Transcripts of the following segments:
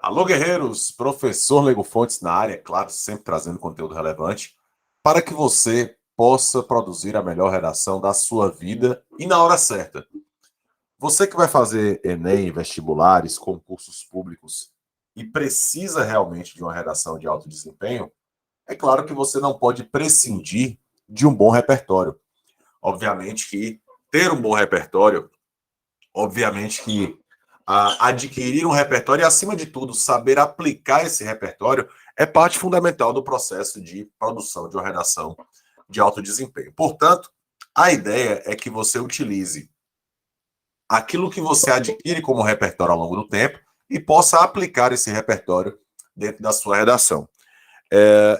Alô, guerreiros! Professor Lego Fontes na área, claro, sempre trazendo conteúdo relevante para que você possa produzir a melhor redação da sua vida e na hora certa. Você que vai fazer Enem, vestibulares, concursos públicos e precisa realmente de uma redação de alto desempenho, é claro que você não pode prescindir de um bom repertório. Obviamente que ter um bom repertório, obviamente que adquirir um repertório e, acima de tudo, saber aplicar esse repertório é parte fundamental do processo de produção de uma redação de alto desempenho. Portanto, a ideia é que você utilize aquilo que você adquire como repertório ao longo do tempo e possa aplicar esse repertório dentro da sua redação.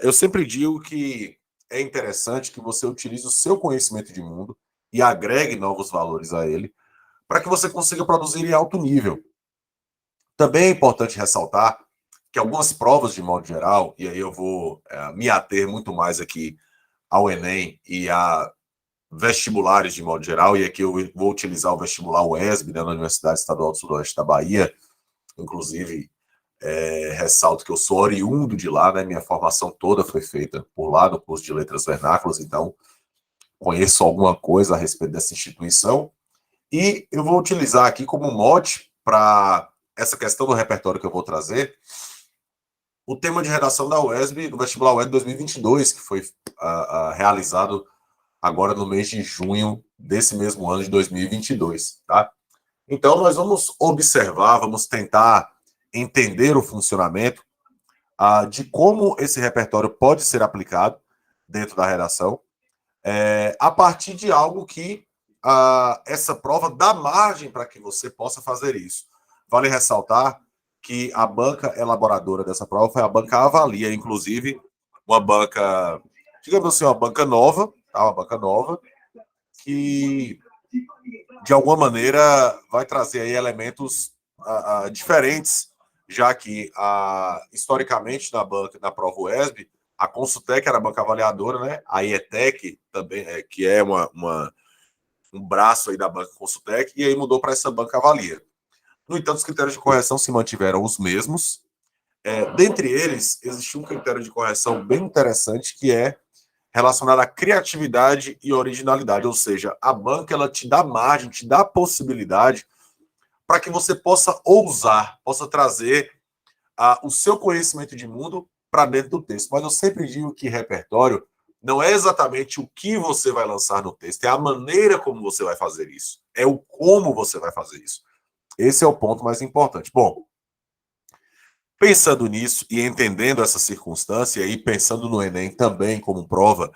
Eu sempre digo que é interessante que você utilize o seu conhecimento de mundo e agregue novos valores a ele para que você consiga produzir em alto nível. Também é importante ressaltar que algumas provas, de modo geral, e aí eu vou me ater muito mais aqui ao Enem e a vestibulares de modo geral, e aqui eu vou utilizar o vestibular UESB, né, na Universidade Estadual do Sudoeste da Bahia, inclusive ressalto que eu sou oriundo de lá, né, minha formação toda foi feita por lá, no curso de Letras Vernáculas, então conheço alguma coisa a respeito dessa instituição, e eu vou utilizar aqui como mote para essa questão do repertório que eu vou trazer, o tema de redação da UESB, do vestibular UESB 2022, que foi realizado agora no mês de junho desse mesmo ano de 2022, tá? Então, nós vamos observar, vamos tentar entender o funcionamento de como esse repertório pode ser aplicado dentro da redação, a partir de algo que essa prova dá margem para que você possa fazer isso. Vale ressaltar que a banca elaboradora dessa prova foi a banca Avalia, inclusive uma banca, digamos assim, uma banca nova, tá? Uma banca nova, que de alguma maneira vai trazer aí elementos diferentes, já que historicamente na banca, na prova UESB, a Consultec era a banca avaliadora, né? A IETEC também, que é um braço aí da banca Consultec, e aí mudou para essa banca Avalia. No entanto, os critérios de correção se mantiveram os mesmos. Dentre eles, existe um critério de correção bem interessante, que é relacionado à criatividade e originalidade, ou seja, a banca ela te dá margem, te dá possibilidade para que você possa ousar, possa trazer o seu conhecimento de mundo para dentro do texto. Mas eu sempre digo que repertório não é exatamente o que você vai lançar no texto, é a maneira como você vai fazer isso, é o como você vai fazer isso. Esse é o ponto mais importante. Bom, pensando nisso e entendendo essa circunstância e pensando no Enem também como prova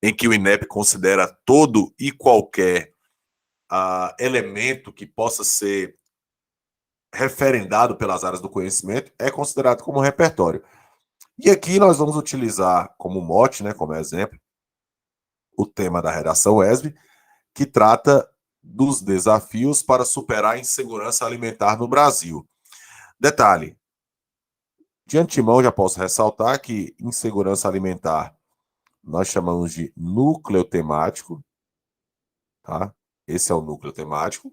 em que o INEP considera todo e qualquer elemento que possa ser referendado pelas áreas do conhecimento, é considerado como repertório. E aqui nós vamos utilizar como mote, né, como exemplo, o tema da redação ESB, que trata dos desafios para superar a insegurança alimentar no Brasil. Detalhe, de antemão já posso ressaltar que insegurança alimentar nós chamamos de núcleo temático, tá? Esse é o núcleo temático.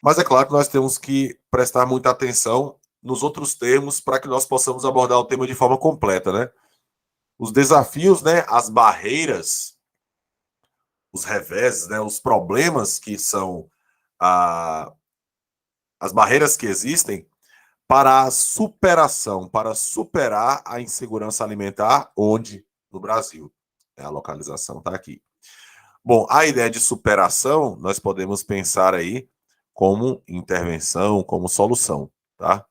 Mas é claro que nós temos que prestar muita atenção nos outros termos para que nós possamos abordar o tema de forma completa, né? Os desafios, né, as barreiras, os reveses, né, os problemas que são as barreiras que existem para a superação, para superar a insegurança alimentar, onde? No Brasil. A localização está aqui. Bom, a ideia de superação, nós podemos pensar aí como intervenção, como solução, tá?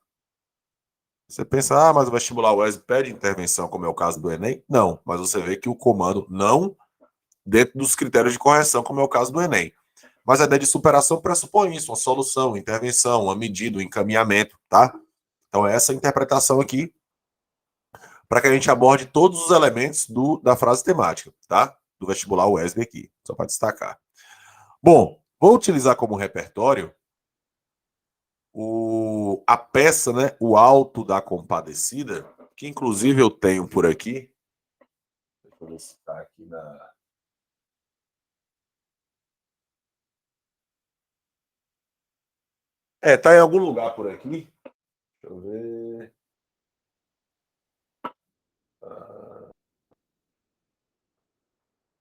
Você pensa, mas o vestibular UESB pede intervenção, como é o caso do Enem? Não, mas você vê que o comando não dentro dos critérios de correção, como é o caso do Enem. Mas a ideia de superação pressupõe isso, uma solução, intervenção, uma medida, um encaminhamento, tá? Então, essa interpretação aqui, para que a gente aborde todos os elementos da frase temática, tá? Do vestibular UESB aqui, só para destacar. Bom, vou utilizar como repertório a peça, né? O Alto da Compadecida, que inclusive eu tenho por aqui. Deixa eu ver se está aqui na. Tá em algum lugar por aqui. Deixa eu ver.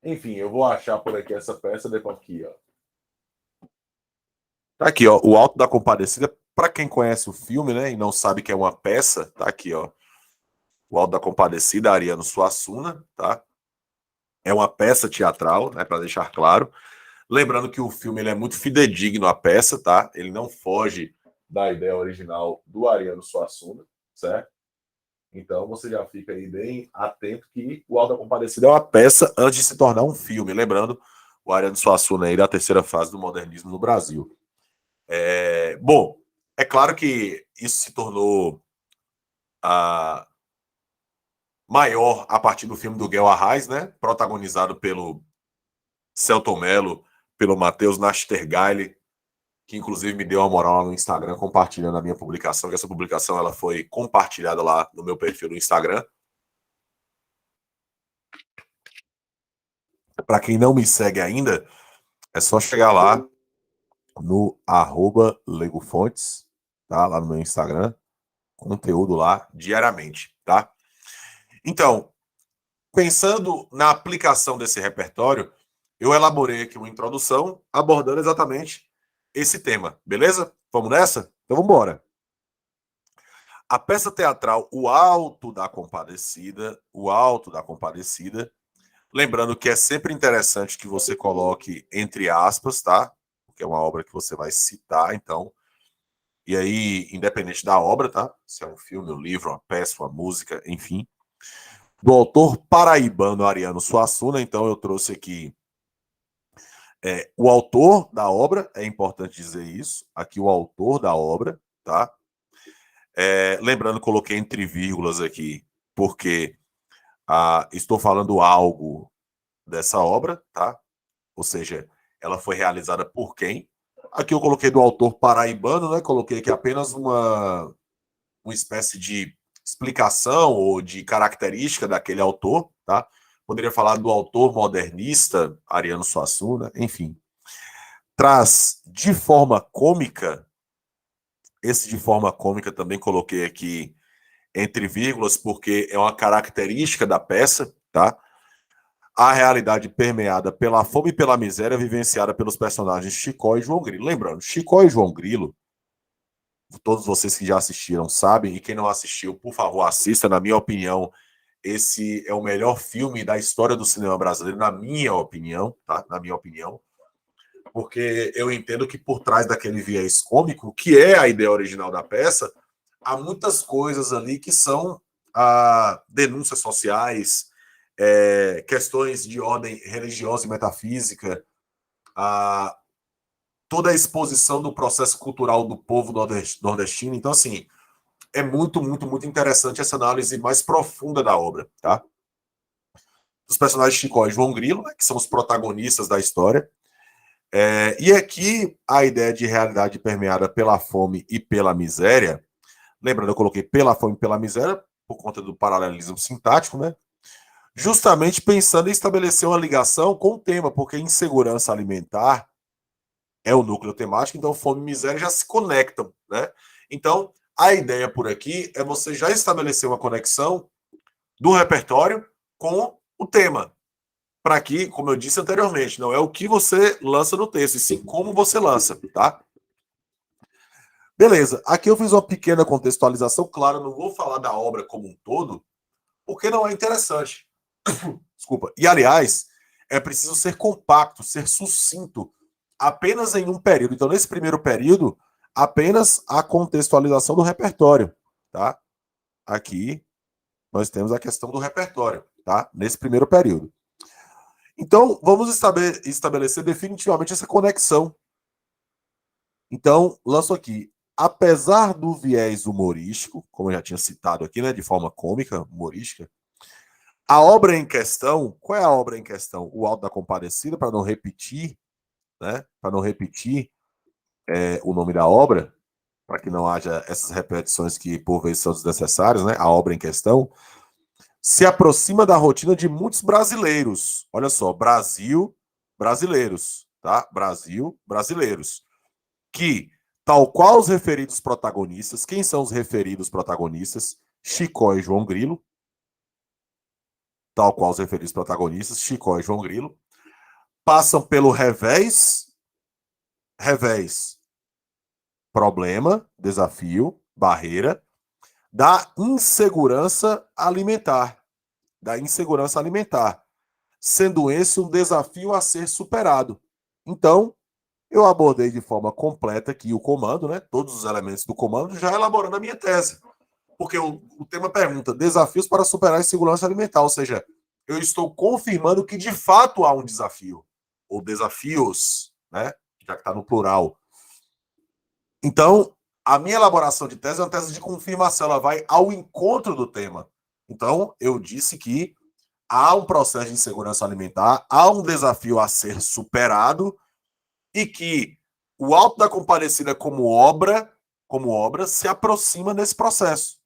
Enfim, eu vou achar por aqui essa peça, depois aqui, ó. Tá aqui, ó, o Alto da Compadecida. Para quem conhece o filme, né, e não sabe que é uma peça, tá aqui, ó. O Alto da Compadecida, Ariano Suassuna, tá? É uma peça teatral, né, para deixar claro. Lembrando que o filme ele é muito fidedigno à peça, tá? Ele não foge da ideia original do Ariano Suassuna, certo? Então você já fica aí bem atento que o Alto da Compadecida é uma peça antes de se tornar um filme. Lembrando, o Ariano Suassuna aí da terceira fase do modernismo no Brasil. Bom, é claro que isso se tornou maior a partir do filme do Guel Arraes, né? Protagonizado pelo Selton Mello, pelo Matheus Nastergaile, que inclusive me deu uma moral lá no Instagram compartilhando a minha publicação, que essa publicação ela foi compartilhada lá no meu perfil no Instagram. Para quem não me segue ainda, é só chegar lá no @legofontes, tá? Lá no meu Instagram, conteúdo lá diariamente, tá? Então, pensando na aplicação desse repertório, eu elaborei aqui uma introdução abordando exatamente esse tema, beleza? Vamos nessa? Então vamos embora. A peça teatral O Alto da Compadecida, lembrando que é sempre interessante que você coloque entre aspas, tá? Porque é uma obra que você vai citar, então. E aí, independente da obra, tá? Se é um filme, um livro, uma peça, uma música, enfim. Do autor paraibano Ariano Suassuna, então eu trouxe aqui o autor da obra, é importante dizer isso. Aqui o autor da obra, tá? Lembrando, coloquei entre vírgulas aqui, porque estou falando algo dessa obra, tá? Ou seja, ela foi realizada por quem? Aqui eu coloquei do autor paraibano, né? Coloquei aqui apenas uma espécie de explicação ou de característica daquele autor, tá? Poderia falar do autor modernista, Ariano Suassuna, enfim. Traz de forma cômica, esse de forma cômica também coloquei aqui entre vírgulas, porque é uma característica da peça, tá? A realidade permeada pela fome e pela miséria vivenciada pelos personagens Chicó e João Grilo. Lembrando, Chicó e João Grilo, todos vocês que já assistiram sabem, e quem não assistiu, por favor, assista. Na minha opinião, esse é o melhor filme da história do cinema brasileiro, na minha opinião, tá? Na minha opinião. Porque eu entendo que por trás daquele viés cômico, que é a ideia original da peça, há muitas coisas ali que são denúncias sociais, questões de ordem religiosa e metafísica, toda a exposição do processo cultural do povo nordestino. Então, assim, é muito, muito, muito interessante essa análise mais profunda da obra, tá? Os personagens Chicó e João Grilo, né, que são os protagonistas da história. E aqui a ideia de realidade permeada pela fome e pela miséria. Lembrando, eu coloquei pela fome e pela miséria por conta do paralelismo sintático, né? Justamente pensando em estabelecer uma ligação com o tema, porque insegurança alimentar é o núcleo temático, então fome e miséria já se conectam, né? Então, a ideia por aqui é você já estabelecer uma conexão do repertório com o tema. Para que, como eu disse anteriormente, não é o que você lança no texto, e sim como você lança, tá? Beleza, aqui eu fiz uma pequena contextualização, claro, não vou falar da obra como um todo, porque não é interessante. Desculpa. E, aliás, é preciso ser compacto, ser sucinto, apenas em um período. Então, nesse primeiro período, apenas a contextualização do repertório, tá? Aqui nós temos a questão do repertório, tá? Nesse primeiro período. Então, vamos estabelecer definitivamente essa conexão. Então, lanço aqui. Apesar do viés humorístico, como eu já tinha citado aqui, né, de forma cômica, humorística, a obra em questão, qual é a obra em questão? O Alto da Compadecida, para não repetir, né, para não repetir o nome da obra, para que não haja essas repetições que por vezes são desnecessárias, né? A obra em questão se aproxima da rotina de muitos brasileiros. Olha só, Brasil, brasileiros, tá? Brasil, brasileiros. Que, tal qual os referidos protagonistas, quem são os referidos protagonistas? Chicó e João Grilo. tal qual os referidos protagonistas, Chicó e João Grilo, passam pelo revés, problema, desafio, barreira, da insegurança alimentar. Sendo esse um desafio a ser superado. Então, eu abordei de forma completa aqui o comando, né? Todos os elementos do comando, já elaborando a minha tese. Porque o tema pergunta desafios para superar a insegurança alimentar, ou seja, eu estou confirmando que de fato há um desafio, ou desafios, né? Já que está no plural. Então, a minha elaboração de tese é uma tese de confirmação, ela vai ao encontro do tema. Então, eu disse que há um processo de insegurança alimentar, há um desafio a ser superado e que o Alto da Compadecida como obra se aproxima desse processo.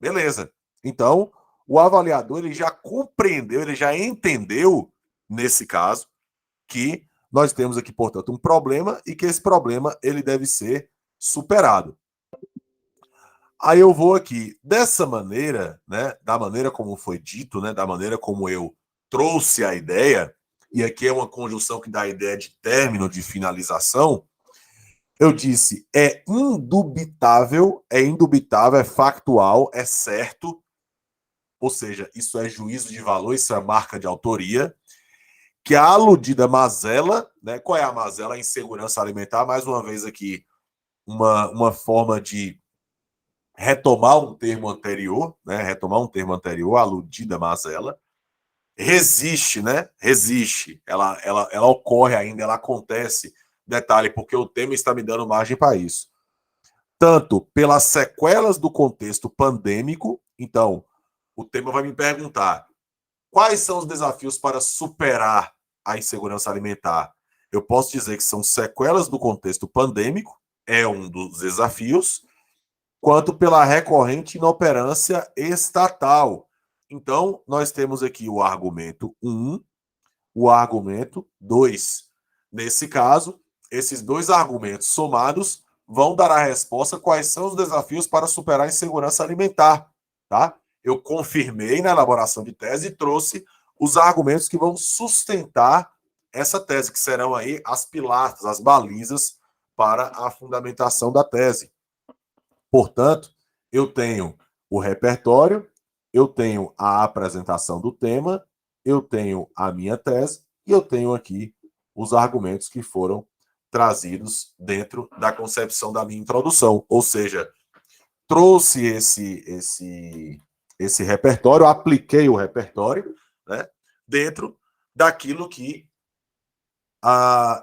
Beleza. Então, o avaliador ele já compreendeu, ele já entendeu, nesse caso, que nós temos aqui, portanto, um problema e que esse problema ele deve ser superado. Aí eu vou aqui, dessa maneira, né, da maneira como foi dito, né, da maneira como eu trouxe a ideia, e aqui é uma conjunção que dá a ideia de término, de finalização, eu disse, é indubitável, é factual, é certo, ou seja, isso é juízo de valor, isso é marca de autoria, que a aludida mazela, né, qual é a mazela? A insegurança alimentar, mais uma vez aqui, uma forma de retomar um termo anterior, né? Retomar um termo anterior, aludida mazela, resiste, né? Resiste. Ela ocorre ainda, ela acontece. Detalhe, porque o tema está me dando margem para isso. Tanto pelas sequelas do contexto pandêmico, então, o tema vai me perguntar quais são os desafios para superar a insegurança alimentar. Eu posso dizer que são sequelas do contexto pandêmico, é um dos desafios, quanto pela recorrente inoperância estatal. Então, nós temos aqui o argumento 1, o argumento 2. Nesse caso, esses dois argumentos somados vão dar a resposta quais são os desafios para superar a insegurança alimentar, tá? Eu confirmei na elaboração de tese e trouxe os argumentos que vão sustentar essa tese, que serão aí as pilastras, as balizas para a fundamentação da tese. Portanto, eu tenho o repertório, eu tenho a apresentação do tema, eu tenho a minha tese e eu tenho aqui os argumentos que foram trazidos dentro da concepção da minha introdução. Ou seja, trouxe esse repertório, apliquei o repertório, né, dentro daquilo que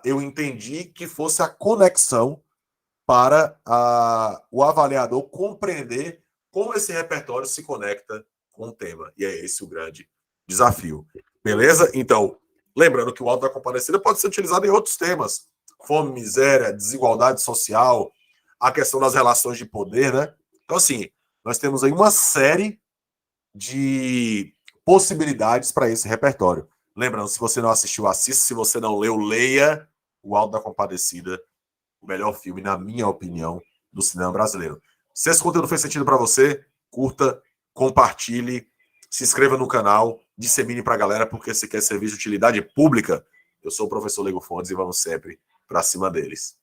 eu entendi que fosse a conexão para o avaliador compreender como esse repertório se conecta com o tema. E é esse o grande desafio. Beleza? Então, lembrando que o Alto da Compadecida pode ser utilizado em outros temas. Fome, miséria, desigualdade social, a questão das relações de poder, né? Então, assim, nós temos aí uma série de possibilidades para esse repertório. Lembrando, se você não assistiu, assista. Se você não leu, leia o Alto da Compadecida, o melhor filme, na minha opinião, do cinema brasileiro. Se esse conteúdo fez sentido para você, curta, compartilhe, se inscreva no canal, dissemine para a galera, porque se quer serviço de utilidade pública, eu sou o professor Lego Fontes e vamos sempre para cima deles.